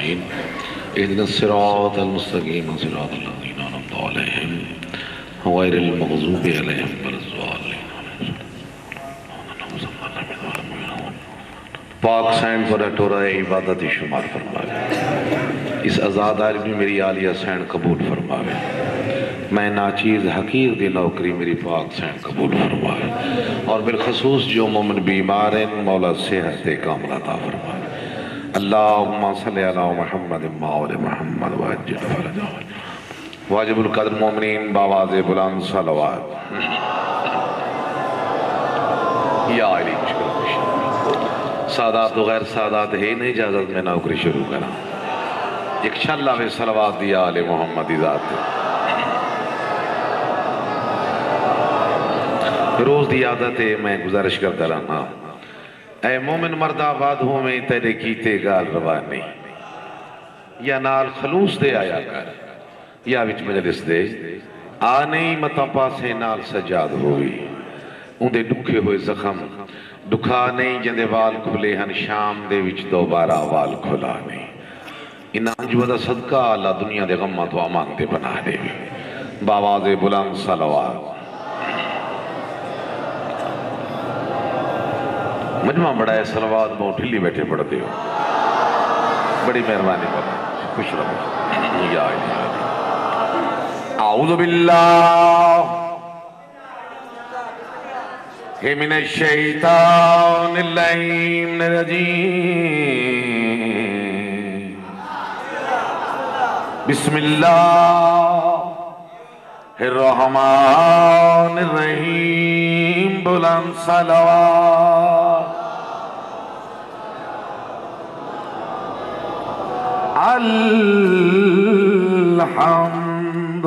أجمعين اهدنا الصراط المستقيم صراط الذين أنعمت عليهم غير المغضوب عليهم ولا الضالين پاک سینڈ پر اٹورا عبادت شمار فرمائے اس آزاد عالمی میری عالیہ سینڈ قبول فرمائے میں ناچیز حقیر دی نوکری میری پاک سینڈ قبول فرمائے اور بالخصوص جو مومن بیمار ہیں مولا صحت کاملہ عطا فرمائے اللہم صلی علی محمد ماول محمد وعجل فرجہ واجب القدر مومنین باواز بلند صلوات یا علی سادات و غیر سادات ہے نہیں اجازت میں نوکری شروع کرا ایک شلہ میں صلوات دیا آل محمد ذات روز دی عادت ہے میں گزارش کرتا رہا اے مومن مرد آباد ہوں میں تیرے کیتے گال روانی یا نال خلوص دے آیا کر یا وچ مجلس دے آنے متا پاسے نال سجاد ہوئی ان دے ڈکھے ہوئے زخم دکھا نہیں جندے وال کھلے ہن شام دے وچ دوبارہ وال کھلا نہیں ان انجودہ صدقہ اللہ دنیا دے غمت و امان دے بنا دے باواز بلند صلوات مجمع بڑا ہے صلوات بہت ٹھلی بیٹھے پڑھتے ہو بڑی مہربانی کرنا خوش رہو یا اعوذ باللہ من الشیطان اللعین الرجیم بسم اللہ الرحمن الرحیم بلند صلوات الحمد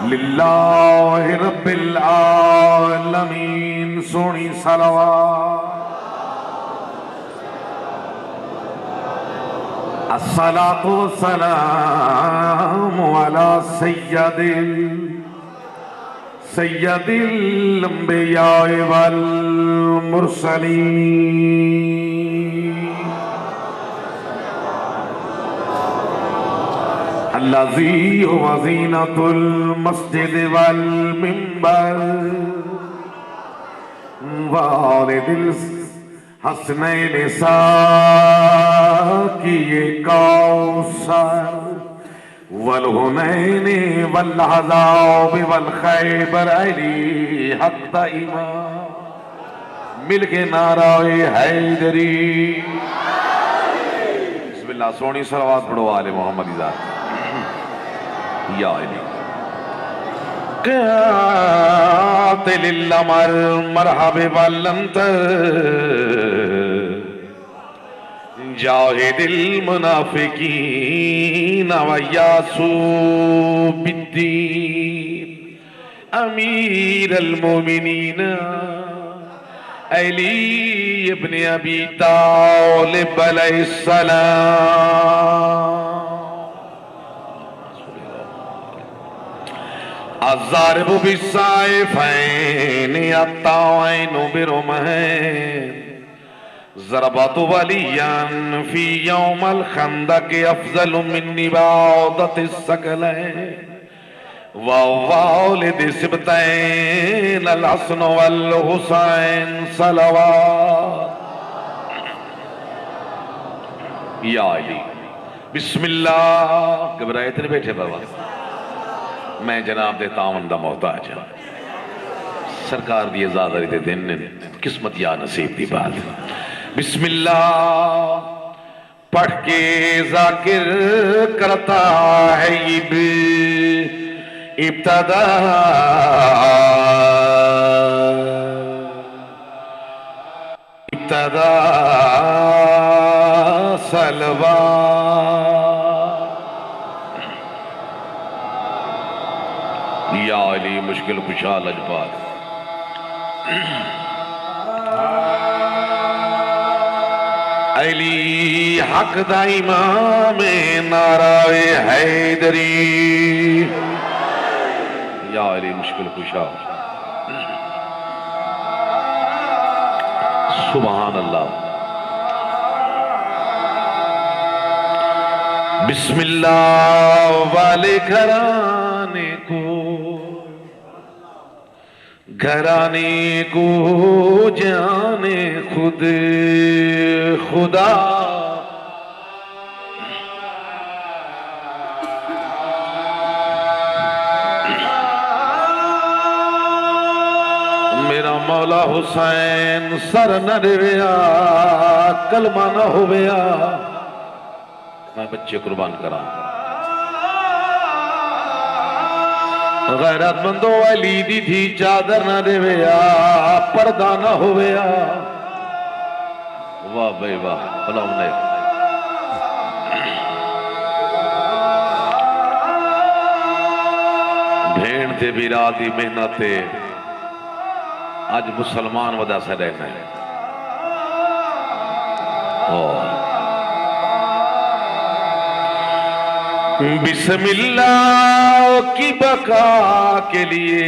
للہ رب العالمین سونی صلوات الصلاة والسلام على سید الانبیاء والمرسلین الذي هو زينة المسجد والمنبر والد الحسنين ساقي كوثر والهنين والعذاب والخيبر علی حق امام مل کے نعرہ حیدری بسم اللہ سونی صلوات پڑھو آل محمد ذات یا علی قاتل الامر مرحب والنت جاہد المنافقین ویاسو بالدین امیر المومنین علی ابن ابی طالب علیہ السلام الضارب بالسیفین الطاعن برمحین ضربت ولیاً فی یوم الخندق افضل من نبادت السکلین ووالد سبتین الحسن والحسین صلوات یا علی بسم اللہ گھبرائے اتنے بیٹھے بابا میں جناب دے تعاون دا محتاج ہوں سرکار دی ازاداری دے دن قسمت یا نصیب دی بات بسم اللہ پڑھ کے ذاکر کرتا ہے ابتدا سلوہ یا علی مشکل کشا لجبات علی حق دا امام نعرہ حیدری یا علی مشکل کشا سبحان اللہ بسم اللہ والے گھرانے کو جانے خود خدا، میرا مولا حسین سر نہ رویا کلمہ نہ ہویا، میں بچے قربان کراں غیرت مندو علی دی تھی چادر نہ رویا پردہ نہ ہویا۔ واہ بھائی واہ بھلا نے بھیڑ تے بھی راتی محنت آج مسلمان ودا سے رہنا ہے۔ بسم اللہ کی بقا کے لیے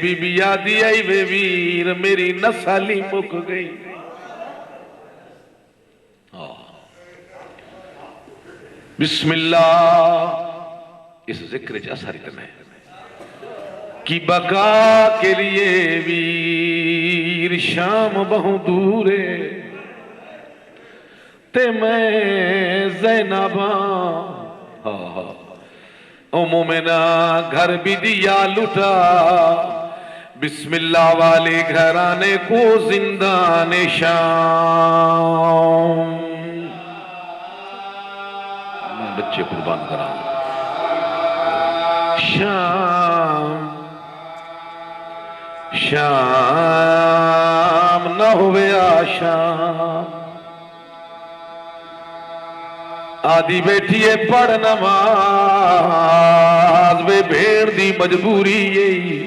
بی بی یادی آئی وے ویر میری نسلی مک گئی۔ بسم اللہ اس ذکر جا ساری اتنا ہے کی بقا کے لیے ویر شام بہت دورے تے میں زینباں او مومنہ گھر بھی دیا لٹا، بسم اللہ والے گھرانے کو زندان شام، میں بچے قربان کرا شام شام نہ ہوئے شام، آدھی بیٹھیے پڑھ نماز بے بھیڑ دی مجبوری یہی،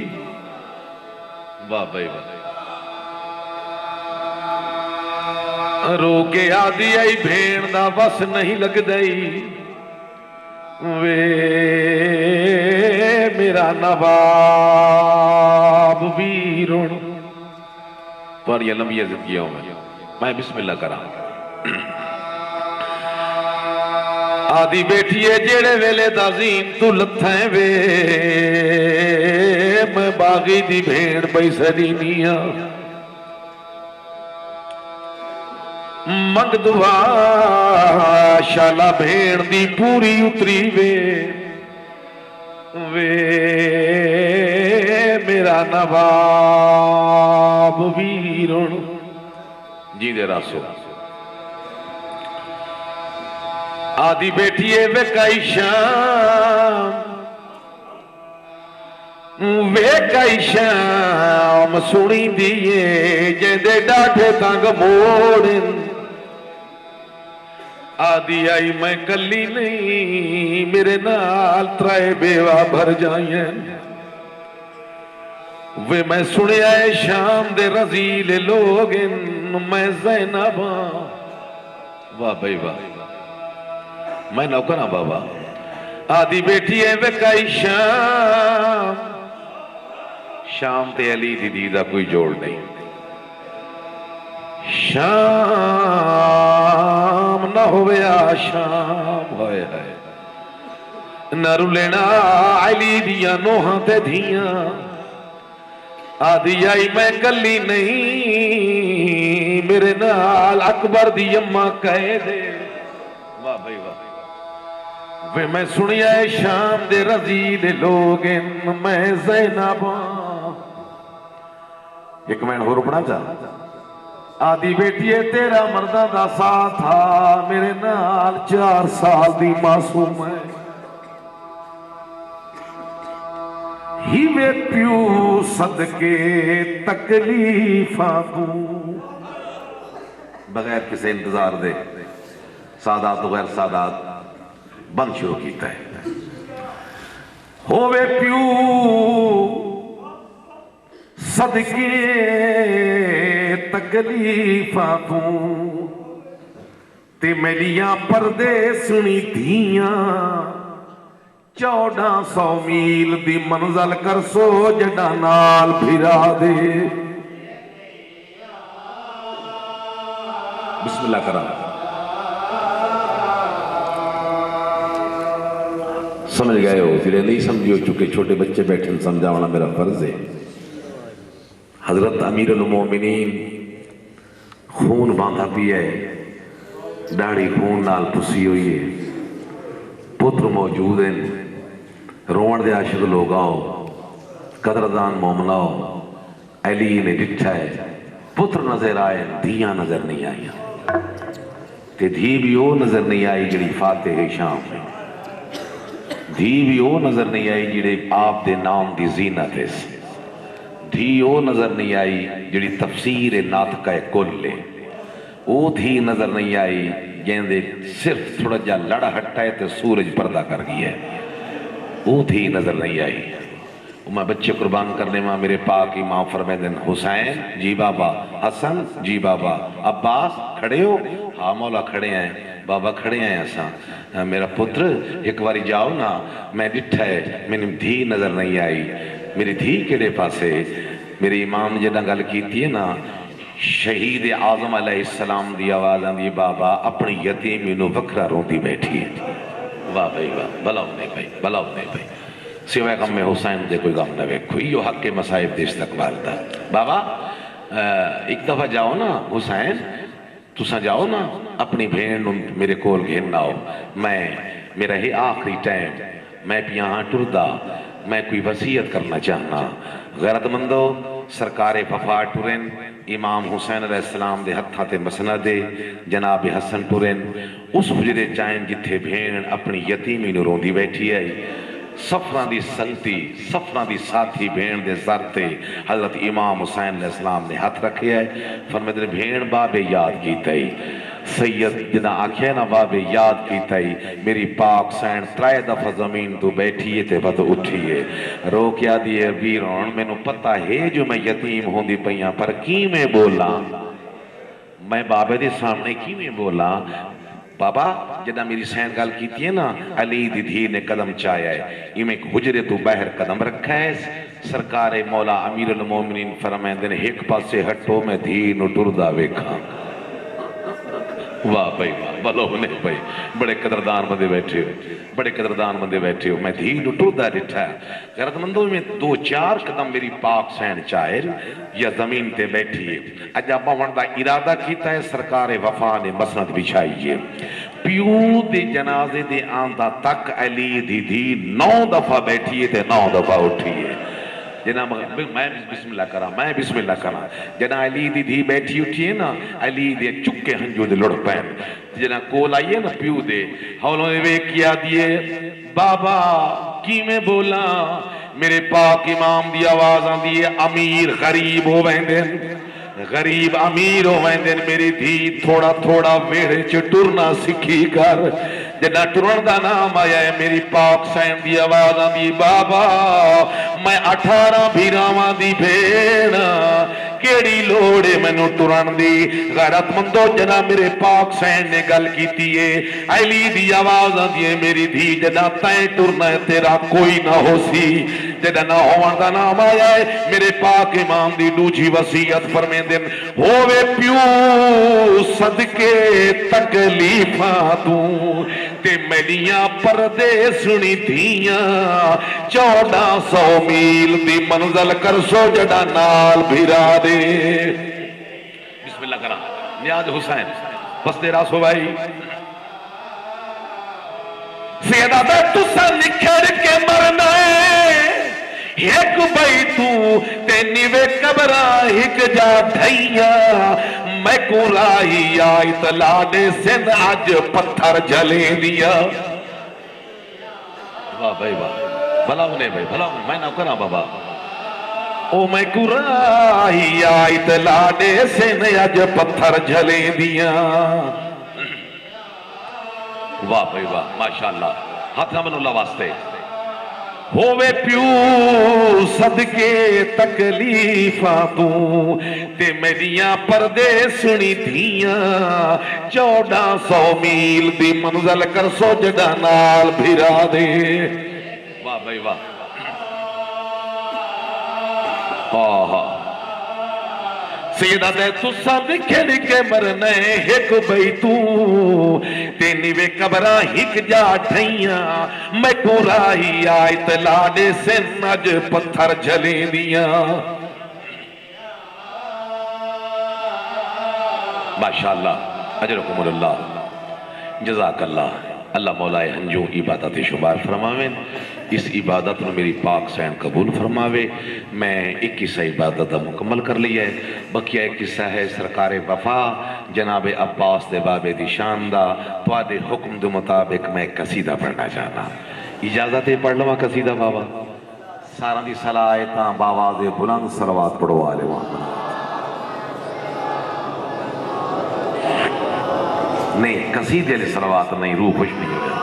واہ بھائی واہ رو کے آدھی آئی بھیڑ دا بس نہیں لگ دئی، وے میرا نواب ویرن تو یہ لمبی زندگیوں میں بسم اللہ کراں آدھی بیٹھیے جیڑے ویلے دازین تو لتھائیں وے میں باغی دی بھیڑ بیسری نیا منگ دعا شالا بھیڑ دی پوری اتری وے میرا نواب ویرن جی دے راسو آدھی بیٹھیے ویکائی شام سنی دیئے جیندے ڈاٹھے تانگ موڑن، آدھی آئی میں کلی نہیں میرے نال ترائے بیوہ بھر جائیں، وے میں سنے آئے شام دے رزیل لوگن میں زینباں، واہ بھائی واہ میں نوکرہ بابا آدھی بیٹھی ہے وکائی شام تے علی دی دیدہ کوئی جوڑ نہیں، شام نہ ہوئے شام ہوئے ہے نہ رولینا علی دیا نوہاں تے دھیاں، آدھی آئی میں کلی نہیں میرے نال اکبر دی اممہ کہے دے، واہ بھائی واہ وے میں سنیا ہے شام دے رزیل لوگن میں زینباں، ایک میں ہو رکنا چاہا آدھی بیٹی ہے تیرا مردہ دا ساتھ تھا میرے نال 4 سال دی معصوم ہے، ہی وے پیو صدقے تکلیفاں تو بغیر کسے انتظار دے سادات و غیر سادات بند شروع کیتا ہے، ہووے پیو صدقے تکلیفاں تو تے میلیاں پردے سنی دھیاں 1400 میل دی منزل کر سو جڑا نال پھرا دے، بسم اللہ کرا سمجھ گئے ہو پھر نہیں سمجھو چکے چھوٹے بچے بیٹھے سمجھاونا میرا فرض ہے حضرت امیر المومنین خون باندھا پیا ہے داڑھی خون نال پسی ہوئی ہے پتر موجود ہیں روڑ دے عاشق لوگ آؤ قدردان مومناؤ علی نے ڈٹھا ہے پتر نظر آئے دھیاں نظر نہیں آئی تے دھی بھی وہ نظر نہیں آئی جڑی فاتح شام میں دھی بھی وہ نظر نہیں آئی جڑے آپ دے نام دی زینت ہے دھی وہ نظر نہیں آئی جڑی تفسیر ناطقہ کل لے وہ دھی نظر نہیں آئی جیندے صرف تھوڑا جا لڑ ہٹا ہے تے سورج پردہ کر گیا ہے وہ دھی نظر نہیں آئی میں بچے قربان کرنے میں میرے پاک امام فرمیدن حسین جی بابا حسن جی بابا عباس کھڑے ہو ہاں مولا کھڑے ہیں بابا کھڑے ہیں ایسا میرا پتر ایک باری جاؤ نا میں ڈٹھا ہے میں نے دھی نظر نہیں آئی میری دھی کیڑے پاسے میری امام جنہ گل کیتی ہے نا شہید اعظم علیہ السلام دی آواز آندی بابا اپنی یتیمی نو وکرا روندی بیٹھی ہے واہ بھائی واہ بلاؤ نہیں بھائی بلاؤ نہیں بھائی سوائے غم میں حسین دے کوئی غم نہ ویکھو یہ حق کے مصائب دے استقبال دا بابا ایک دفعہ جاؤ نا حسین تسا جاؤ نا اپنی بھین میرے کول گھن آؤ میں میرا ہی آخری ٹائم میں یہاں ٹردا میں کوئی وصیت کرنا چاہنا غیرت مندو سرکار وفا ٹرین امام حسین علیہ السلام دے ہتھاں تے مسند دے جناب حسن ٹرین اس حجرے چائن جتھے بھین اپنی یتیمی نو روندی بیٹھی ہے سفران دی سلطی سفران دی ساتھی بھین دے زرتے حضرت امام حسین علیہ السلام نے ہاتھ رکھے ہے فرمیدن بھین بابے یاد کیتا ہی سید جنا آکھے نا بابے یاد کیتا ہی میری پاک سین ترائے دفعہ زمین تو بیٹھیے تے بد اٹھیے رو کیا دیئے ویرون میں نو پتہ ہے جو میں یتیم ہوں دی پہیاں پر کی میں بولا میں بابے دے سامنے کی میں بولا بابا جدہ میری سین گال کیتی ہے نا علی دی دھی نے قدم چایا ہے یہ میں ایک حجرے تو باہر قدم رکھا ہے سرکار مولا امیر المومنین فرمائندن ایک پاسے ہٹو میں دھی نو ٹردہ ویکھا واہ بھائی واہ بلو نہیں بھائی بڑے قدردان بندے بیٹھے ہو بڑے قدردان بندے بیٹھے ہو میں دھی نو ٹردہ ڈٹھا ہے غیرت مندوں میں دو چار قدم میری پاک سین چاہر یا زمین تے بیٹھی ہے اجابہ وندہ ارادہ کیتا ہے سرکار وفا نے مسند بچھائیے پیو دے جنازے دے آندہ تک علی دی دھی 9 دفعہ بیٹھی ہے تے 9 دفعہ اٹھی ہے جنا میں بسم اللہ کرا میں بسم اللہ کرا جنا علی دی دھی بیٹھی اٹھی ہے نا علی دے چکے ہنجو دے لڑ پین جنا کول آئیے نا پیو دے ہولوں نے وے کیا دیے بابا کی میں بولا میرے پاک امام دی آواز آن دیے امیر غریب ہو ویندن غریب امیر ہو ویندن میری دھی تھوڑا تھوڑا ویڑے چٹرنا سکھی کر جنا ٹرن دا نام آیا ہے میری پاک سین دی آواز آن دی بابا میں 18 بھیراواں دی بھیڑ کیڑی لوڑے میں نو ٹرن دی غیرت مندو جنا میرے پاک سین نے گل کیتی ہے علی دی آواز آن دی میری دھی جنا تائیں ٹرنا ہے تیرا کوئی نہ ہو سی جنا نہ ہوان دا نام آیا ہے میرے پاک امام دی دوجی وصیت فرمیندن ہووے پیو صدقے تکلیفاں دوں تے میلیاں پردے سنی دھیاں 1400 میل دی منزل کر سو جڑا نال بھیرا دے بسم اللہ کرا نیاز حسین بس دے راسو بھائی سیدہ دے تسا نکھر کے مرنا ہے ایک بھائی تو تینیوے قبرہ ایک جا دھائیا میں کو رائی آئی تلانے سن آج پتھر جلے دیا واہ بھائی واہ بھلاؤ نے بھائی بھلاؤ میں نہ کرا بابا او میں کو رائی آئی تلانے سن آج پتھر جلے دیا واہ بھائی واہ ماشاءاللہ ہاتھ نہ من اللہ واسطے ہووے پیو صدقے تکلیفاں تو تے میریاں پردے سنی دھیاں 1400 میل دی منزل کر سو جڑا نال بھیرا دے واہ بھائی واہ سیدہ دے تسا بکھر کے مرنے ایک بھئی تو تینی وے قبرہ ہک جا ٹھائیاں میں کو راہی آیت لاڈے سے نج پتھر جھلیں دیاں ماشاءاللہ اجرکم اللہ جزاک اللہ اللہ مولا ہنجو عبادت شمار فرماویں اس عبادت نے میری پاک سین قبول فرماوے میں 21 عبادت مکمل کر لی ہے بقیہ ایک قصہ ہے سرکار وفا جناب عباس دے بابے دی شان دا توادے حکم دے مطابق میں قصیدہ پڑھنا چاہتا اجازت ہے پڑھ لوں قصیدہ بابا سارا دی صلاح آیتاں باواز بلند صلوات پڑھو آلے وہاں نہیں قصیدے علیہ صلوات نہیں روح خوش نہیں ہو جائے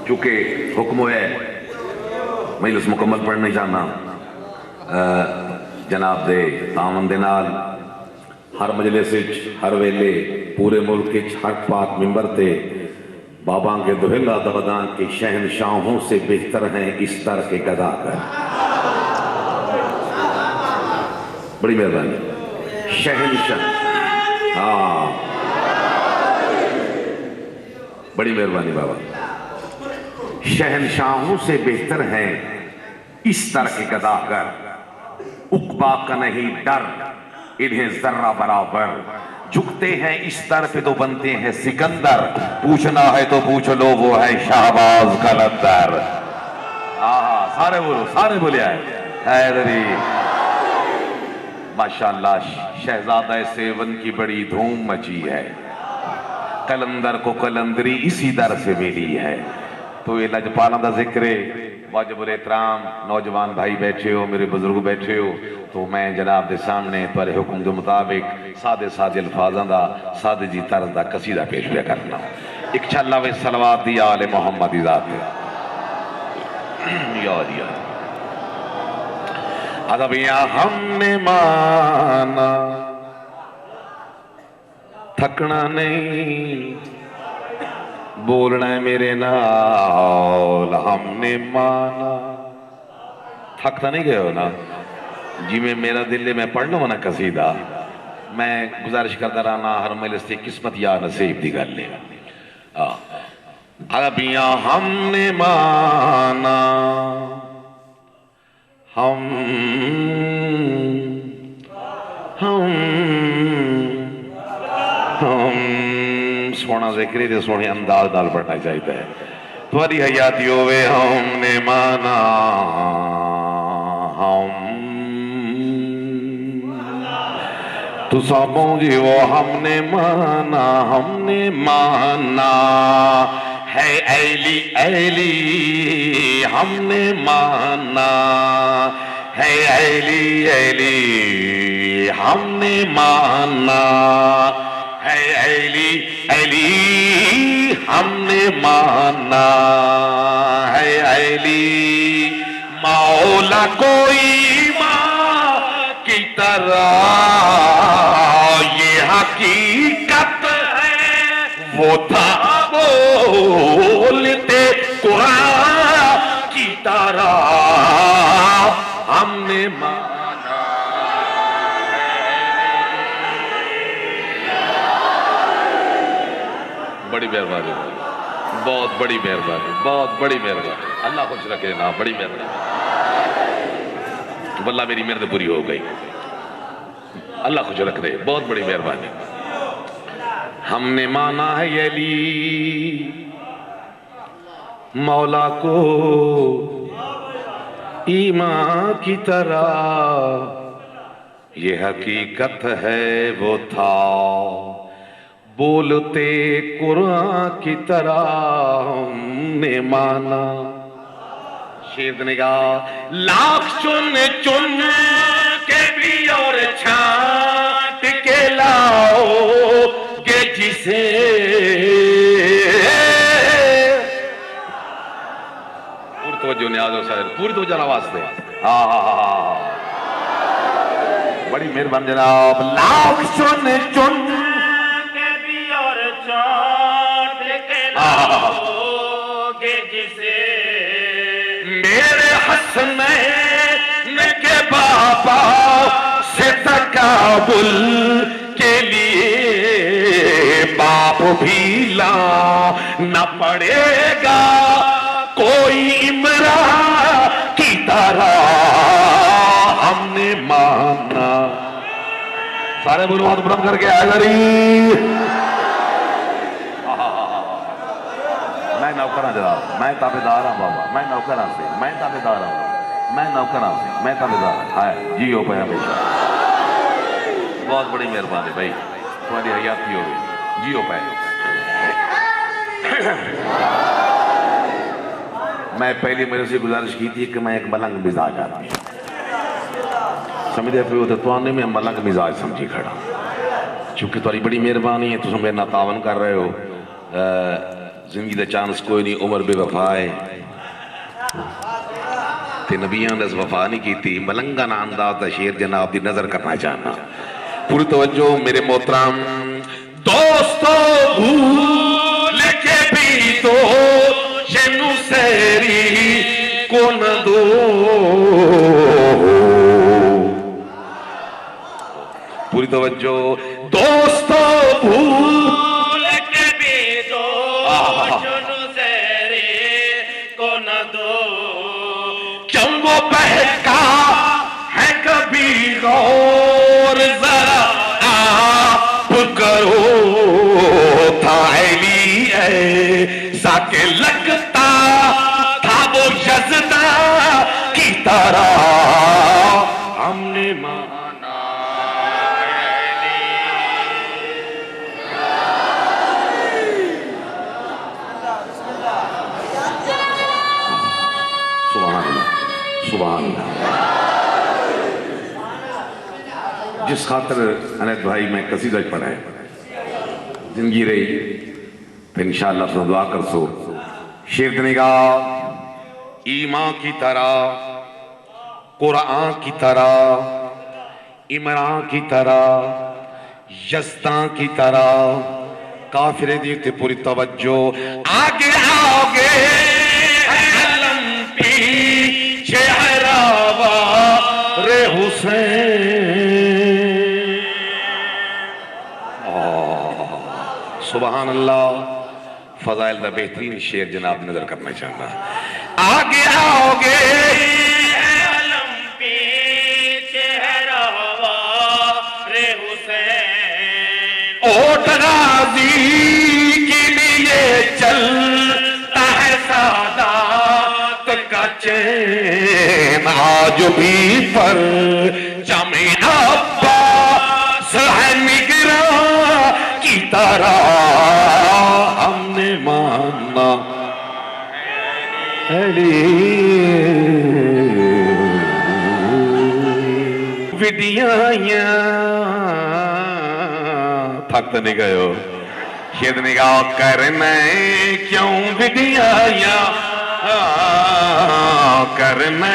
چونکہ حکم ہے مجلس مکمل پڑھنے جانا جناب دے تامن دے نال ہر مجلس ہر ویلے پورے ملک ہر پاک ممبر تے بابا کے دہلا دودان کے شہنشاہوں سے بہتر ہیں اس در کے گدا کر بڑی مہربانی شہنشاہ ہاں بڑی مہربانی بابا شہنشاہوں سے بہتر ہیں اس در کے گدا کر عقبہ کا نہیں ڈر انہیں ذرہ برابر جھکتے ہیں اس در پہ تو بنتے ہیں سکندر پوچھنا ہے تو پوچھ لو وہ ہے شہباز کلندر سارے بولے آئے حیدری ماشاءاللہ شہزادہ سیون کی بڑی دھوم مچی ہے کلندر کو کلندری اسی در سے ملی ہے تو یہ لجپالاں دا ذکر واجب الاحترام نوجوان بھائی بیٹھے ہو میرے بزرگ بیٹھے ہو تو میں جناب دے سامنے پر حکم دے مطابق سادے سادے الفاظاں دا سادے جی طرز دا قصیدہ پیش ہویا کرنا ایک چھلا وے صلوات دی آل محمد ذات یاد یاد ادبیاں ہم نے مانا تھکنا نہیں بولنا ہے میرے نال ہم نے مانا تھکتا نہیں گئے ہو نا جی میں میرا دل ہے میں پڑھ لوں نا قصیدہ میں گزارش کرتا رہنا ہر مجلس سے قسمت یا نصیب دی گل لے ادبیاں ہم نے مانا ہم سونا ذکری دے سونے انداز نال پڑھنا چاہیتا ہے تمہاری حیاتی ہوئے ہم نے مانا ہم تو سبوں جی وہ ہم نے مانا ہے ایلی ایلی ہم نے مانا ہے ایلی ایلی ہم نے مانا ہے ایلی ایلی ہم نے مانا ہے ایلی مولا کوئی ماں کی طرح یہ حقیقت ہے وہ تھا بولتے قرآن کی طرح ہم نے مانا بڑی مہربانی بہت بڑی مہربانی بہت بڑی مہربانی اللہ خوش رکھے نا بڑی مہربانی واللہ میری محنت پوری ہو گئی اللہ خوش رکھ دے بہت بڑی مہربانی ہم نے مانا ہے علی مولا کو ایمان کی طرح یہ حقیقت ہے وہ تھا بولتے قرآن کی طرح ہم نے مانا شیر نگاہ لاکھ چن چن کے بھی اور چھانٹ کے لاؤ گے جسے پوری توجہ نیاز ہو سائر پوری توجہ نواز دے بڑی مہربان جناب لاکھ چن چن کے بھی اور چھانٹ کے لاؤ گے جسے میرے حسنین کے بابا سے تقابل کے لیے باپ بھی لانا پڑے گا کوئی عمران کی طرح ہم نے مانا. سارے بولو ہاتھ بلند کر کے حیدری. میں نوکراں جناب، میں تابعدار ہوں بابا، میں نوکراں سے، میں تابعدار ہوں، میں نوکراں سے، میں تابعدار ہوں. جی ہو پہ ہمیشہ. بہت بڑی مہربانی بھائی، تمہاری حیات کی ہوگی. جی ہو پہ. میں پہلی میرے سے گزارش کی تھی کہ میں ایک ملنگ مزاج آدمی سمجھے پھر ہوتے تو آنے میں ملنگ مزاج سمجھی کھڑا. چونکہ تمہاری بڑی مہربانی ہے، تم میرے نہ تعاون کر رہے ہو. زندگی دا چانس کوئی نہیں، عمر بے وفا ہے تے نبیان نے وفا نہیں کی تھی. ملنگا نا انداز دا شیر جناب دی نظر کرنا چاہنا. پوری توجہ میرے محترم دوستو، بھول کے بھی تو جنو سیری کو نہ دو. پوری توجہ دوستو، بھول کے بھی تو جنو سیری کو نہ دو. کیوں وہ بہکا ہے کبھی غور ذرا آپ کرو. تھا علی ایسا کہ لگتا تھا وہ یزدہ کی طرح ہم نے مانا علی. سبحان اللہ، سبحان اللہ. جس خاطر انیت بھائی میں قصیدہ پڑھا ہے زندگی رہی پھر انشاءاللہ سو دعا کر سو. شیر نگاہ ایمان کی طرح، قرآن کی طرح، عمران کی طرح، یزدان کی طرح. کافرے دیتے پوری توجہ. آگے آگے علم پیچھے راوار حسین. سبحان اللہ. فضائل دا بہترین شیر جناب نظر کرنا چاہتا. آگے آگے علم پیچھے راوار حسین. اوٹ غازی کے لیے چلتا ہے سادات کا چین. آج بھی پر جمع عباس ہے نگراں کی طرح ہم نے مانا علی. وڈیاں تھک تو نہیں گئے ہو. شید نگاہ کرنا کیوں وڈیاں کرنا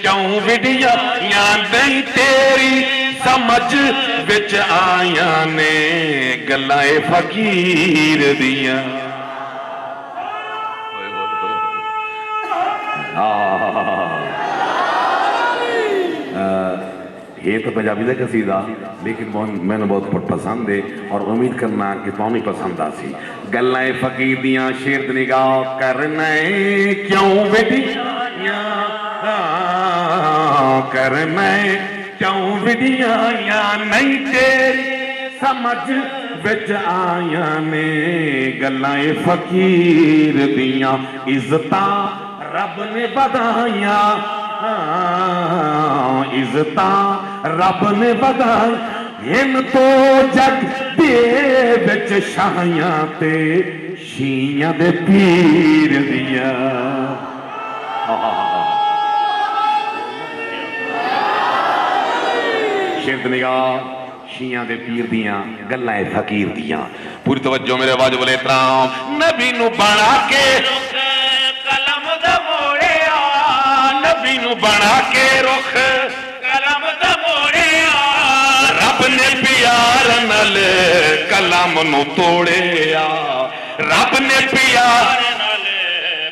کیوں وڈیاں نہیں تیری سمجھ وچ آیا نے گلائے فقیر دیاں. یہ تو پنجابی کا قصیدہ لیکن میں نے بہت پسند ہے اور امید کرنا کہ تمہیں بھی پسند آسی. گلائے فقیر دیاں شیر نگاہ کرنا کیوں وڈیاں کرنا کیوں وڈیاں نہیں تیری سمجھ وچ آیا نے گلائے فقیر دیاں. عزتاں رب نے بدائیاں، عزتاں رب نے بدائی. ان تو جگ دے وچ شاہیاں تے شیعیاں دے پیر دیاں. شیر نگاہ شیعیاں دے پیر دیاں گلائے فقیر دیاں. پوری توجہ میرے واجب الاحترام. نبی نو بنا کے قلم دا موڑیا، نبی نو بنا کے رخ قلم دا موڑیا. رب نے پیار نال قلم نو توڑیا، رب نے پیار نال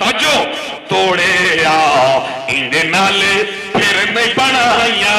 توجہ توڑیا. اندے نال پھر نہیں بنایا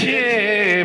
6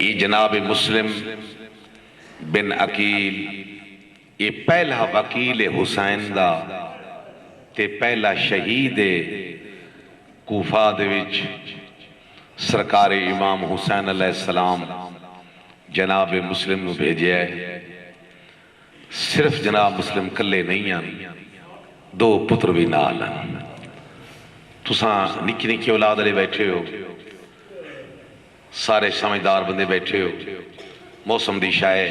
یہ جناب مسلم بن عقیل یہ پہلا وکیل حسین دا تے پہلا شہید کوفہ دے وچ سرکار امام حسین علیہ السلام جناب مسلم نو بھیجے ہے۔ صرف جناب مسلم کلے نہیں ہیں، دو پتر بھی نال ہیں۔ تساں نکی نکی اولاد علی بیٹھے ہو، سارے سمجھدار بندے بیٹھے ہو، موسم دی شائع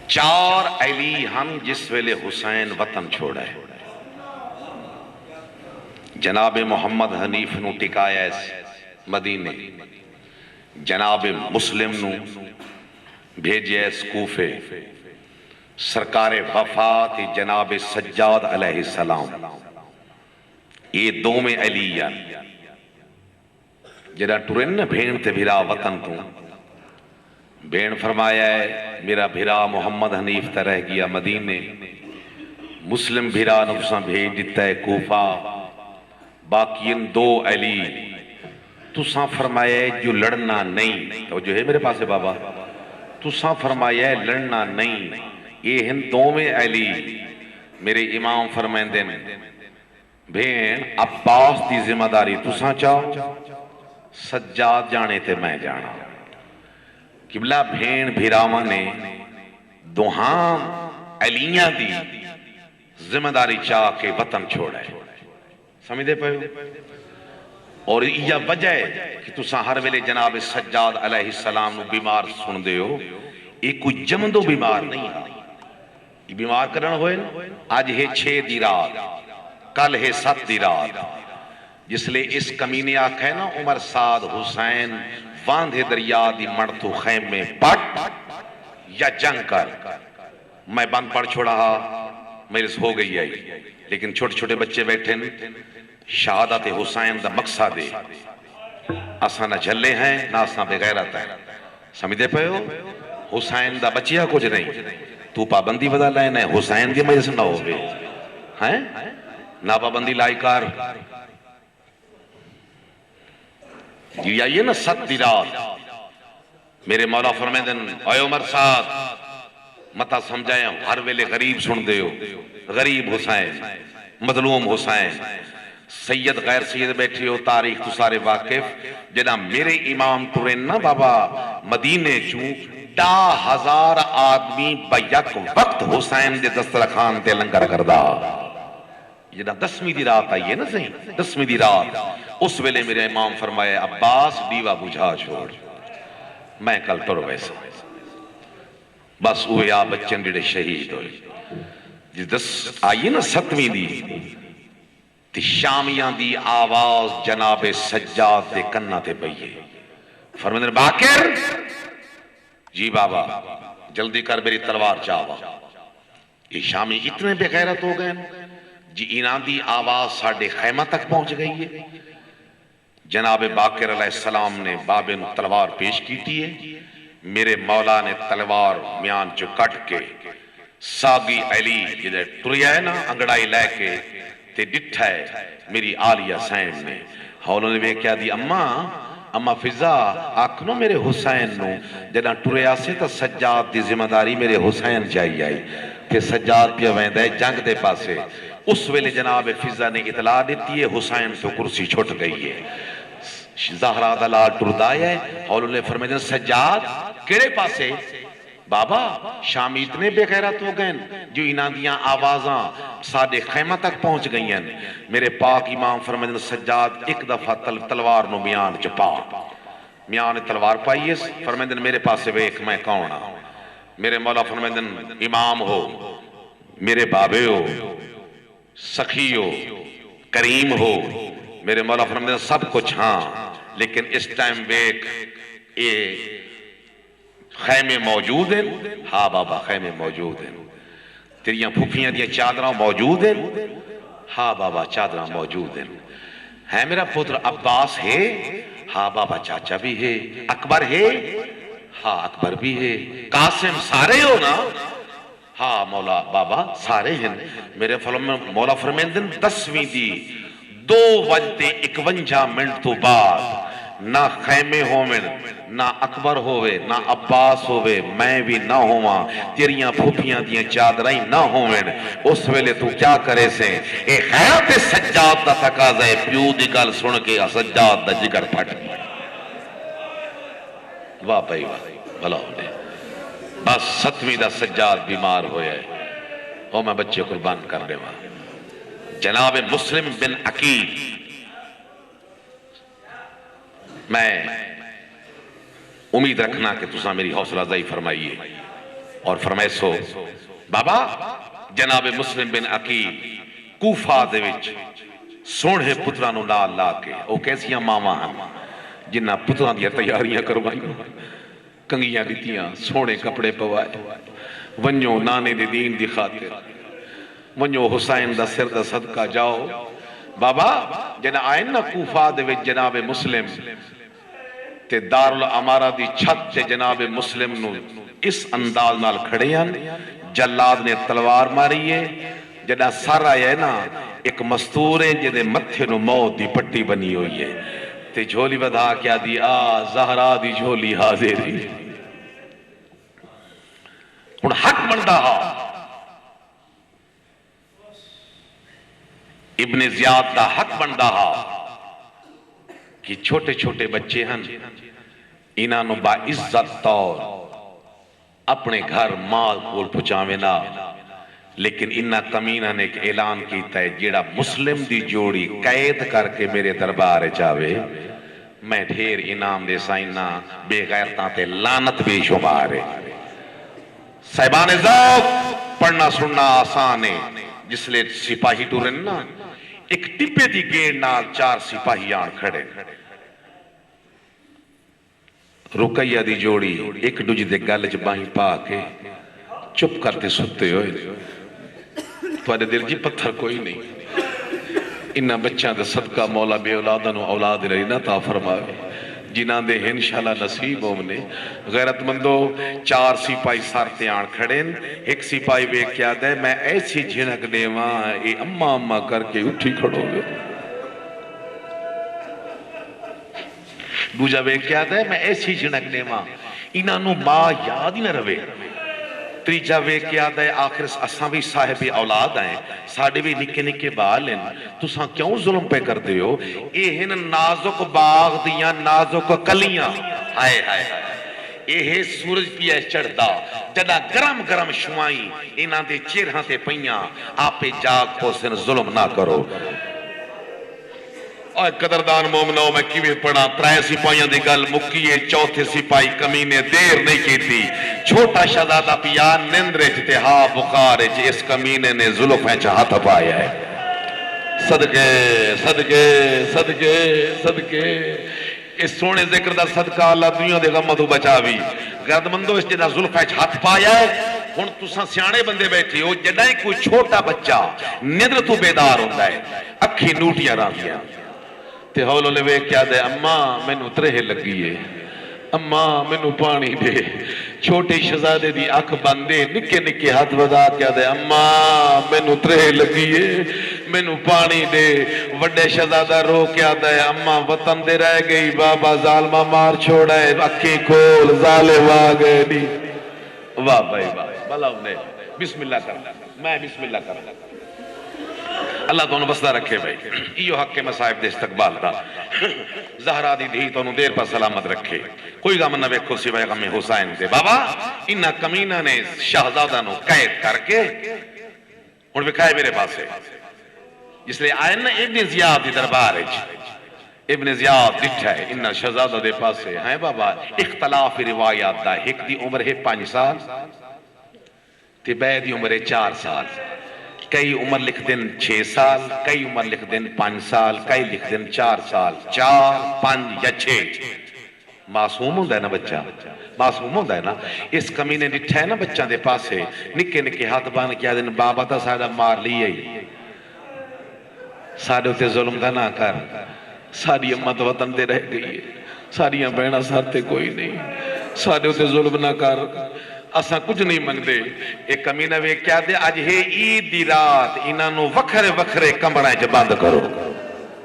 4 علی ہم جس ویلے حسین وطن چھوڑا ہے، جناب محمد حنیف نو ٹکایا ہے مدینے، جناب مسلم نو بھیجے ہے کوفے، سرکار وفات جناب سجاد علیہ السلام یہ دو میں علی جڑا ٹرن نا بھین تے بھرا وطن تو بھین فرمایا ہے میرا بھرا محمد حنیف تے رہ گیا مدینے، مسلم بھرا نفساں بھیج دیتا ہے کوفہ، باقی ان 2 علی تساں فرمایا ہے جو لڑنا نہیں، تو جو ہے میرے پاس ہے بابا، تساں فرمایا ہے لڑنا نہیں، یہ ہن 2 میں علی میرے امام فرمائیں دیں بھین عباس دی ذمہ داری تساں چاہو، سجاد جانے تے میں جانا، قبلہ بھین بھیراما نے دوہاں علیاں دی ذمہ داری چاہ کے وطن چھوڑا ہے، سمجھ دے پہو؟ اور یہ وجہ ہے کہ تساں ہر ویلے جناب سجاد علیہ السلام نو بیمار سن دے ہو، یہ کوئی جمندو بیمار نہیں ہے، یہ بیمار کرنا ہوئے آج ہے 6 دی رات، کل ہے 7 دی رات، جس لئے اس کمینے آکھا ہے نا عمر سعد حسین واندھے دریا دی مڑتو خیم میں پٹ یا جنگ کر، میں بند پڑ چھوڑا میرے سے ہو گئی ہے، لیکن چھوٹے چھوٹے بچے بیٹھے شہادت حسین دا مقصد دے اساں نہ جھلے ہیں نہ اساں بغیرت ہیں، سمجھ دے پہو؟ حسین دا بچیا کچھ نہیں، تو پابندی بدا لائے نہ حسین دی مجھے سے نہ ہو گئے ہیں نہ پابندی لائی کار یہ آئیے نا 7 دی رات میرے مولا فرمیدن اے عمر سعد متا سمجھائیں ہر ویلے غریب سن دے ہو، غریب حسین مظلوم حسین، سید غیر سید بیٹھے ہو، تاریخ تو سارے واقف جنا میرے امام ٹرین نا بابا مدینے چوں 10,000 آدمی بیک وقت حسین دے دسترخان تے لنگر کردہ، جنا 10ویں دی رات آئیے نا صحیح 10ویں دی رات، اس ویلے میرے امام فرمائے عباس دیوہ بجھا چھوڑ، میں کل ٹر ویسا بس اوہ یا بچن ڈیڑے شہید ہوئے، جس آئیے نا 7ویں دی تی شامیاں دی آواز جناب سجاد دے کنہ تے پئیے، فرماندن باکر جی بابا جلدی کر میری تلوار چاہوا، یہ شامی اتنے بے غیرت ہو گئے جی انہاں دی آواز ساڑھے خیمہ تک پہنچ گئی ہے، جناب باکر علیہ السلام نے بابے نو تلوار پیش کی تھی ہے، میرے مولا نے تلوار میان چو کٹ کے ساگی علی جدھے ٹریا ہے نا انگڑائی لے کے تے ڈٹھا ہے میری آلیہ سین نے ہولوں نے بھی کیا دی اممہ فضا آکھنو میرے حسین نو جنہاں ٹریا سے تا سجاد دی ذمہ داری میرے حسین جائی آئی کہ سجاد پہ ویندہ ہے جنگ دے پاسے، اس ویلے جناب فضا نے اطلاع دیتی ہے حسین تو کرسی چھوٹ گئی ہے، زہرہ دلال ٹردایا ہے، ہولوں نے فرمائے سجاد کیڑے پاسے؟ بابا شامی اتنے بے غیرت ہو گئے جو انہاں دیاں آوازاں ساڑھے خیمہ تک پہنچ گئی ہیں، میرے پاک امام فرمائے سجاد ایک دفعہ تلوار نو میان چپا، میان تلوار پائیے فرمائے میرے پاسے ویک میں کونہ، میرے مولا فرمائے امام ہو، میرے بابے ہو، سخی ہو، کریم ہو، میرے مولا فرمائے سب کچھ ہاں، لیکن اس ٹائم ویک خیمے موجود ہیں؟ ہاں بابا خیمے موجود ہیں، تیریاں پھوپیاں دیاں چادرہ موجود ہیں؟ ہاں بابا چادرہ موجود ہیں، ہے میرا پتر عباس ہے؟ ہاں بابا چاچا بھی ہے، اکبر ہے؟ ہاں اکبر بھی ہے، قاسم سارے ہو نا؟ ہاں مولا بابا سارے ہیں، میرے مولا فرمیندن 10ویں دی 2:51 تو بعد نہ خیمے ہومن، نہ اکبر ہوئے، نہ عباس ہوئے، میں بھی نہ ہوا، تیریاں پھوپیاں دیاں چادرائیں نہ ہومن، اس ویلے تو کیا کرے سے اے خیرت سجاد دا تقاضا ہے، پیو دی گل سن کے سجاد دا جگر پھٹ گیا۔ واہ بھائی واہ، بھلا ہونے بس 7ویں دا سجاد بیمار ہویا ہے، اور میں بچے قربان کر رہے وہاں۔ جناب مسلم بن عقیل، میں امید رکھنا کہ تساں میری حوصلہ افزائی فرمائیے اور فرمائے سو بابا جناب مسلم بن عقیل کوفہ دے وچ سونے پتران نو نال لا کے، او کیسیاں ماواں ہن جنہ پتران دی تیاریاں کروائیں، کنگیاں دیتیاں، سونے کپڑے پوائے، ونجو نانے دی دین دی خاطر، ونجو حسین دا سر دا صدقہ جاؤ۔ بابا جنہ آئین نا کوفہ دے وچ جناب مسلم تے دارالعمارہ دی چھت تے جناب مسلم نو اس انداز نال کھڑے ہیں، جلاد نے تلوار ماری ہے، جنہ سر آیا ہے نا ایک مستور ہے جنہ متھے نو موت دی پٹی بنی ہوئی ہے، تے جھولی بدھا کیا دی زہرا دی جھولی حاضری ان حق مندہ ہا۔ ابن زیاد دا حق بندہ ہا کہ چھوٹے چھوٹے بچے ہیں انہاں با عزت طور اپنے گھر مال کول پہنچاویں نا، لیکن انہاں کمینہ نے ایک اعلان کیتا ہے جیڑا مسلم دی جوڑی قید کر کے میرے دربار چاہے میں ڈھیر انعام دے سائنہ بے غیرتاں تے لعنت بے شمار ہے۔ صاحبان ذوق پڑھنا سننا آسان ہے، جس لئے سپاہی ٹورن نا ایک ٹپے دی گیڑ نال 4 سپاہی آن کھڑے، رقیہ دی جوڑی ایک دوجہ دے گل چ باہیں پا کے چپ کرتے ستے ہوئے، تمہارے دل جی پتھر کوئی نہیں، انہاں بچیاں دے صدقہ مولا بے اولادن و اولاد رہنا تا فرماوے جنہاں دے انشاءاللہ نصیب ہومنے۔ غیرت مندو 4 سپاہی سارتے آن کھڑیں، ایک سپاہی بے کیا دے میں ایسی جھنک دیواں اے اماں اماں کر کے اٹھی کھڑو گے، دوجہ بے کیا دے میں ایسی جھنک دیواں انہاں نو ماں یاد ہی نہ روے، تریجہ بے کیا دے آخر اساں بھی صاحب اولاد ہیں، ساڑھے بھی نکے نکے بال ہیں، تو ساں کیوں ظلم پہ کر دے ہو؟ ایہن نازک باغ دیاں نازک کلیاں، ہائے ہائے ایہے سورج پیے چڑھ دا جدہ گرم گرم شمائیں انہاں دے چیرہاں تے پئیاں، آپے جاگ کو سن ظلم نہ کرو۔ اور قدردان مومنو میں کیویں پڑھا 3 سپاہیاں دی گل مکیے، 4تھے سپاہی کمینے دیر نہیں کی تھی، چھوٹا شہزادہ پیا نندرے چتے ہاں بخارے چے اس کمینے نے ظلفیں چا ہاتھ پایا ہے۔ صدقے صدقے صدقے صدقے اس سونے ذکر دا صدقہ اللہ دنیا دے غمہ تو بچاوی۔ غیرت مندو اس جدہ ظلفیں چا ہاتھ پایا ہے، ہن تساں سیانے بندے بیٹھے ہو، جدہ کوئی چھوٹا بچہ نندر تو بیدار ہوتا ہے، اکھی نوٹیاں راندیاں تے ہولو لے وے کیا دے اماں میں نو ترہ لگی ہے، اماں میں نو پانی دے، چھوٹے شہزادے دی اکھ بندے نکے نکے ہاتھ بدا کیا دے اماں میں نو ترہ لگی ہے، میں نو پانی دے، وڈے شہزادہ رو کیا دے اماں وطن دے رہ گئی، بابا ظالمہ مار چھوڑا ہے، اکھی کھول ظالم آگئے نہیں۔ واہ بھائی واہ، بھلا انہیں بسم اللہ کر، میں بسم اللہ کر، اللہ دونوں بسدہ رکھے بھائی، ایو حق کے مصائب دے استقبال دا، زہرہ دی دھی دونوں دیر پر سلامت رکھے، کوئی غم نہ بیکھو سوائے غم حسین دے۔ بابا انہا کمینہ نے شہزادہ نو قید کر کے اور بکھائے میرے پاس ہے، جس لئے آئین نا ابن زیاد دی دربار ہے، ابن زیاد ڈٹھا ہے انہا شہزادہ دے پاس ہے، ہیں بابا اختلاف روایات دا، ایک دی عمر ہے 5 سال تے بے دی عمر ہے 4 سال، کئی عمر لکھ دن 6 سال، کئی عمر لکھ دن 5 سال، کئی لکھ دن 4 سال، 4 5 یا 6 معصوم ہوندہ ہے نا بچہ، معصوم ہوندہ ہے نا۔ اس کمینے ڈٹھا ہے نا بچہ دے پاس ہے، نکے نکے ہاتھ بان کیا دن بابا تا ساڑھا مار لیے ہی، ساڑھے ہوتے ظلم دا نہ کر، ساری امت وطن دے رہ گئی ہے، ساریاں بہنہ سارتے کوئی نہیں، ساڑھے ہوتے ظلم نہ کر، اساں کچھ نہیں منگ دے۔ ایک کمینہ وے کیا دے آج ہے عید دی رات انہاں نو وکھرے وکھرے کمبڑائیں جب بند کرو،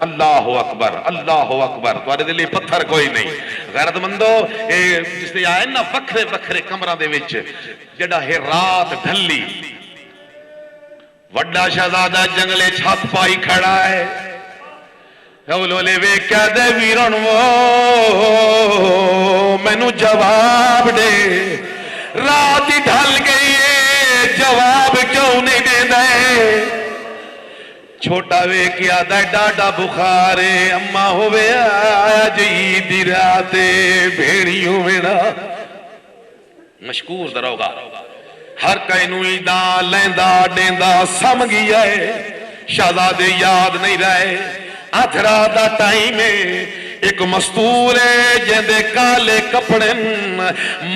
اللہ اکبر اللہ اکبر. تواڈے دے لئی پتھر کوئی نہیں. غیرت مندو جس نے آئے نا وکھرے وکھرے کمرہ دے وچ جڑا ہے رات ڈھلی وڈا شہزادہ جنگلے چھت پائی کھڑا ہے. اولولے ویکھیا دے ویرن مینوں جواب دے. رات ہی ڈھل گئی ہے جواب کیوں نہیں دے دے. چھوٹا ویکھیا دے ڈاڈا بخار ہے. اما ہوے آیا جی دی رات بھیڑیوں ویڑا مشکور دروگا ہر کینوں ایداں لیندا ڈیندا سم گیا ہے. شہزادے یاد نہیں رہے. آدھرا دا ٹائم ہے. ایک مستور ہے جیندے کالے کپڑے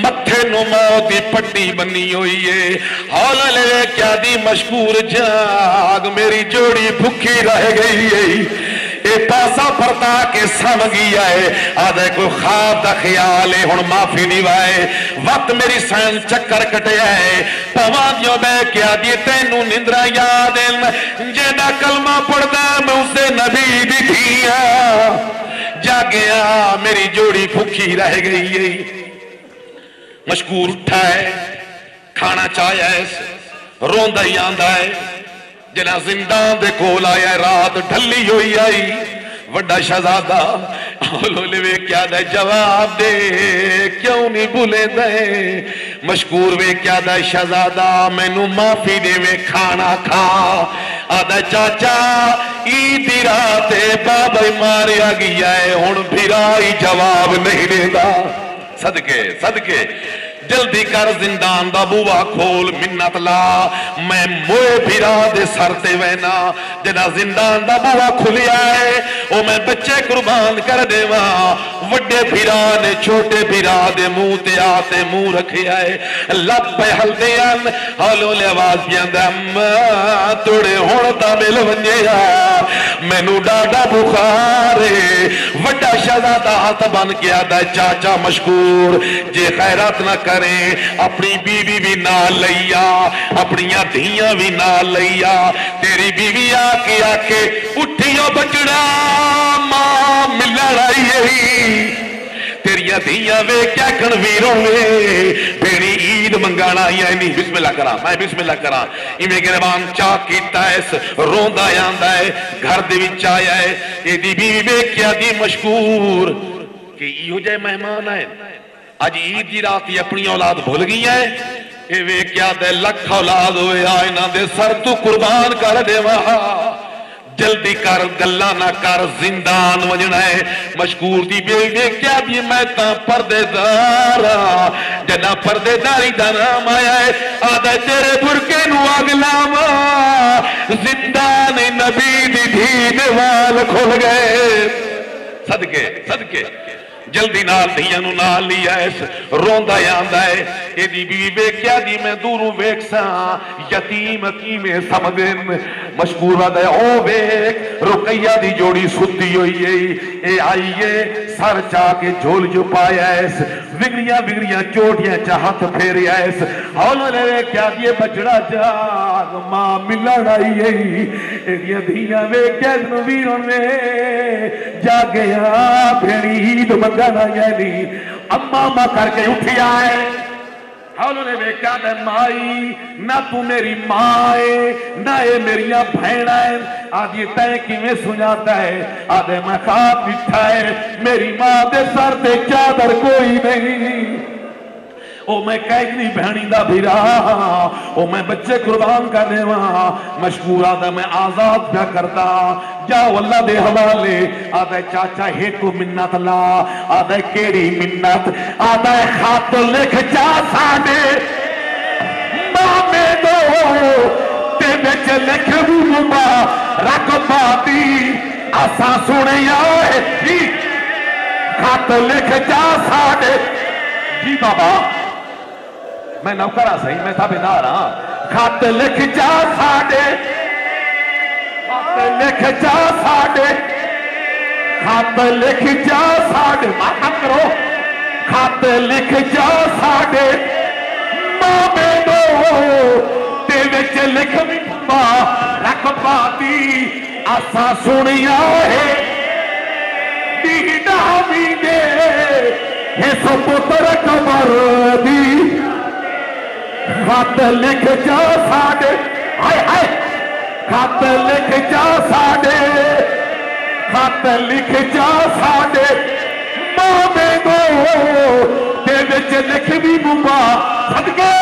متھے نو موت دی پٹی بنی ہوئی ہے. ہولا لے کیا دی مشکور جاگ میری جوڑی بھکھی رہ گئی ہے. اے پاسا پرتا کے سم گیا ہے. آدھے کوئی خواب دا خیال ہے ہن معافی نہیں وائے. وقت میری سین چکر کٹیا ہے. پوادیوں بے کیا دی تینوں نندرا یاد جینا کلمہ پڑھدا میں اسے نبی دی دھیا جاگیا میری جوڑی بھوکی رہ گئی ہے. مشکور اٹھا ہے کھانا چاہیا ہے روندا ہی آندا ہے. جنا زندان دے کول آیا ہے رات ڈھلی ہوئی آئی. وڈا شہزادہ اولولے وے کیا دے جواب دے کیوں نہیں بھولے دے. مشکور وے کیا دے شہزادہ مینوں معافی دے وے کھانا کھا. آدھا چاچا ایدی رات بابا ماریا گیا ہے ہن بھرائی جواب نہیں دے دا. صدقے صدقے جلدی کر زندان دا بوا کھول منت لا میں موئے بھیرا دے سر تے وینا. جنا زندان دا بوا کھلیا ہے او میں بچے قربان کر دے وہاں. وڈے بھیرا نے چھوٹے بھیرا دے منہ تے آتے منہ رکھیا ہے. لب پہ ہل دیان ہالو لے آواز بیاندہ توڑے ہونتا مل ونجیا مینو ڈاڈا بخارے. وڈا شہزادہ ہاتھ بن کیا دا چاچا مشکور جے خیرات نہ کریں اپنی بیوی بھی نہ لیا اپنی دھیاں بھی نہ لیا. تیری بیوی آکے اٹھیو بچڑا ماں ملن آئی ہے. تیریاں دھیاں وے کیا کنویروں وے بھیڑی عید منگانا یعنی بسم اللہ کرا میں بسم اللہ کرا. ایمیں گربان چاک کیتا ہے روندا آندا ہے گھر دے وچ آیا ہے. اے دی بیوی وے کیا دی مشکور کہ ایہو جے مہمان آئے آج عید دی رات ہی اپنی اولاد بھول گئی ہے. اے وے کیا دے لکھ اولاد ہوئے آئے نہ دے سر تو قربان کر دے وہاں. جلدی کر گلہ نہ کر زندان وجنا ہے. مشکور دی بے کیا بھی میں تا پردے دارا جنا پردے داری دا نام آیا ہے. آدھے تیرے بھرکے نو اگلاما زندان نبی دی دھین وال کھل گئے. صدقے صدقے جلدی نال دھیانو نال لیا اس روندا یاندا ہے. اے دی بیوی ویکھیا دی میں دوروں ویکھساں یتیم کیویں سمدن. مشکورہ دے او ویکھ رقیہ دی جوڑی ستی ہوئی ہے. اے آئیے سر چاہ کے جھول جو پایا اس وگڑیاں وگڑیاں چوٹیاں چاہت پھیریا اس. ہولو لے ویکھیا دی بچڑا جاگ ماں ملن آئی ہے. اے دی دھیاں ویکھیا نو ویرن میں جاگیا بھیڑی عید منگانا یعنی اماں ماں کر کے اٹھی آئے. ہولو نے ویکھا دے مائی نہ تو میری ماں ہے نہ اے میریاں بھیڑا ہے. آدھی تے کیویں سناتا ہے. آدھے میں خواب دکھا ہے میری ماں دے سر تے چادر کوئی نہیں. او میں کہنی بہنی دا بھیرا او میں بچے قربان کر دے وہاں. مشکور آدھا میں آزاد پہ کرتا جاؤ اللہ دے حوالے. آدھے چاچا ہے کو منت لا. آدھے کیڑی منت. آدھے خط لکھ جا ساڑے ماں میں دو تے بچ لکھ روبا رکھ باتی آساں سنے آئے. خط لکھ جا ساڑے. جی بابا میں نوکرہ صحیح میں تھا بنا رہا. خط لکھ جا ساڑے خط لکھ جا ساڑے خط لکھ جا ساڑے ماں کرو. خط لکھ جا ساڑے ماں میں دو تے وچ لکھ ماں رکھ پاتی آسا سنیا ہے دیدہ بھی دے یہ سو پتر کمر دی خط لکھ جا ساڑے ہائے ہائے خط لکھ جا ساڑے خط لکھ جا ساڑے ماں میں دو دے وچ لکھ بھی مبا صدقے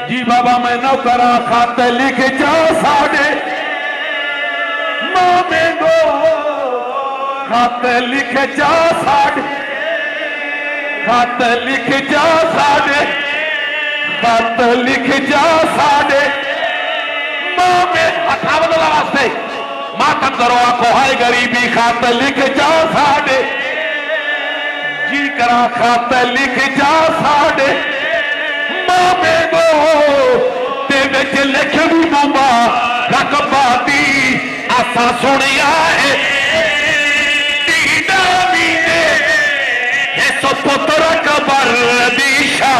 جی بابا میں نو کرا خط لکھ جا ساڑے ماں میں دو خط لکھ جا ساڑے خط لکھ جا ساڑے خط لکھ جا ساڑے ماں میں اٹھاون اللہ واسطے ماتم کرو آنکھو ہائے غریبی خط لکھ جا ساڑے جی کرا خط لکھ جا ساڑے ماں میں دو تے وچ لکھ بھی ماں رقبہ دی آسا سنیا ہے دیدہ بھی دے یہ سو پتر کبر دیشا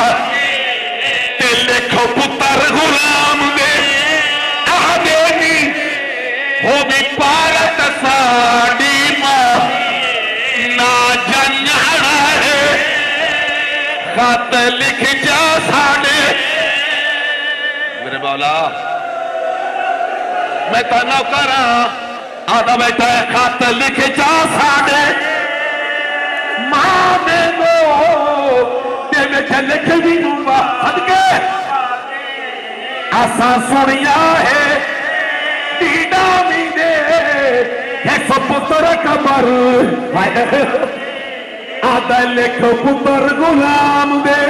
تے لکھو پتر غلام دے آدینی ہو بھی پارت ساڑی ماں نا جنہنا ہے خط لکھ جا ساڑے میرے مولا میں تا نوکرا آدھا بیٹھا ہے خط لکھ جا ساڑے ماں میں دو تے بیٹھے لکھ بھی نوبا صدقے آسا سنیا ہے دیدہ بھی دے ہے سو پتر کمر آدھا لکھ پتر غلام دے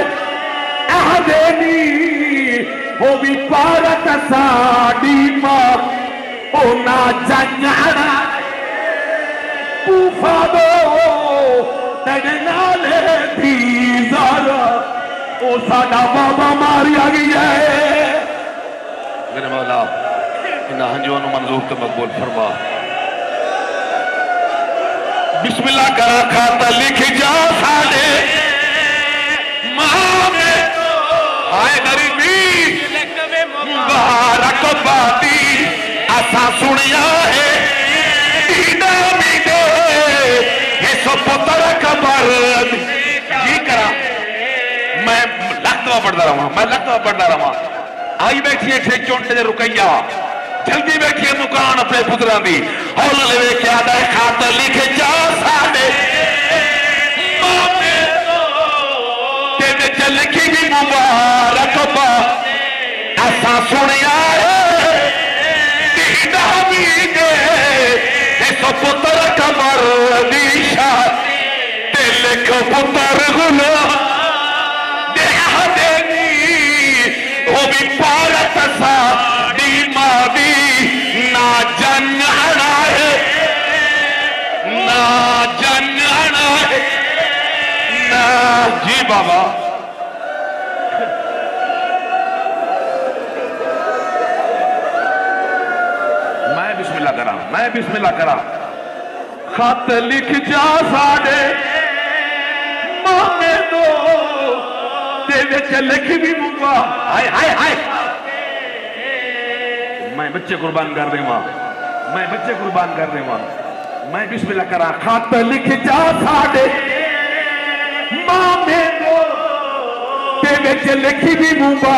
آدھینی وہ بھی پارت ساڑی ماں اونا جنہنا پوفا دو تیرے نالے تھی زارا او ساڑا بابا ماری آگئی ہے میرے مولا انہا ہنجوانو منظور تے مقبول فرما بسم اللہ کرا کھاتا لکھ جا ساڑے ماں میں آئے غریبی مبارک باتی آسا سنیا ہے دیدہ بھی دے یہ سو پتر کبر جی کرا میں لگتا پڑھتا رہا آئی بیٹھی ایک سے چونٹے دے رکیا جلدی بیٹھی ہے مکان اپنے پتران دی ہولے لے کے آدھا ہے خط لکھ جا ساڑے ماں میں تے وچ لکھی بھی مبارک با آسا سنیا ہے دیدہ بھی دے یہ سو پتر کمر دیشا تے لکھ پتر غلام دے آدینی وہ بھی پارت ساڑی مادی نا جنہنا ہے نا جنہنا ہے نا جی بابا میں بسم اللہ کرا خط لکھ جا ساڑے ماں میں دو تے وچ لکھ بھی مبا ہائے ہائے ہائے میں بچے قربان کر رہے ماں میں بچے قربان کر رہے ماں میں بسم اللہ کرا خط لکھ جا ساڑے ماں میں دو تے وچ لکھ بھی مبا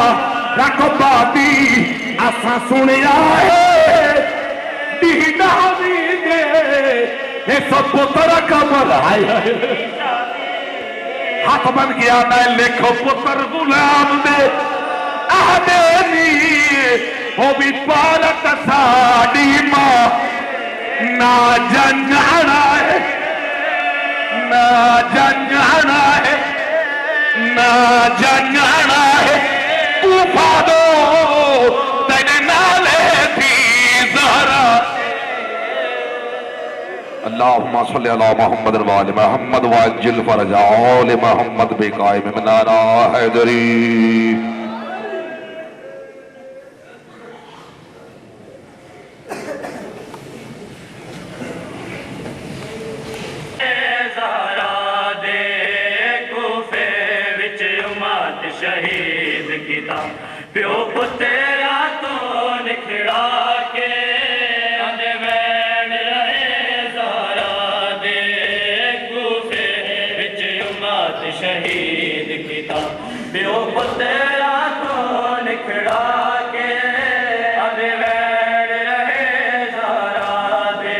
رقبہ دی آسا سنیا ہے دیدہ بھی دے یہ سب پتر کمر آئے ہاتھ بن گیا میں لکھو پتر غلام دے آدینی وہ بھی پارت ساڑی ماں نا جنہنا ہے نا جنہنا ہے نا جنہنا ہے پوفا دو تیرے نالے تھی زہرا اللہم صلی اللہ محمد وآل محمد وعجل فرج آل محمد بقائم منانا حیدری پیو پترا تو نکھڑا کے بیو پتیرا تو نکھڑا کے اب ویر رہے زارا دے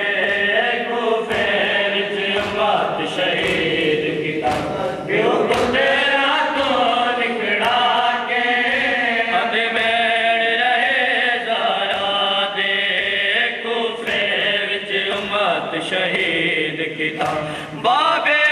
کوفے وچ امت شہید کیتا بیو پتیرا تو نکھڑا کے اب ویر رہے زارا دے کوفے وچ امت شہید کیتا بابے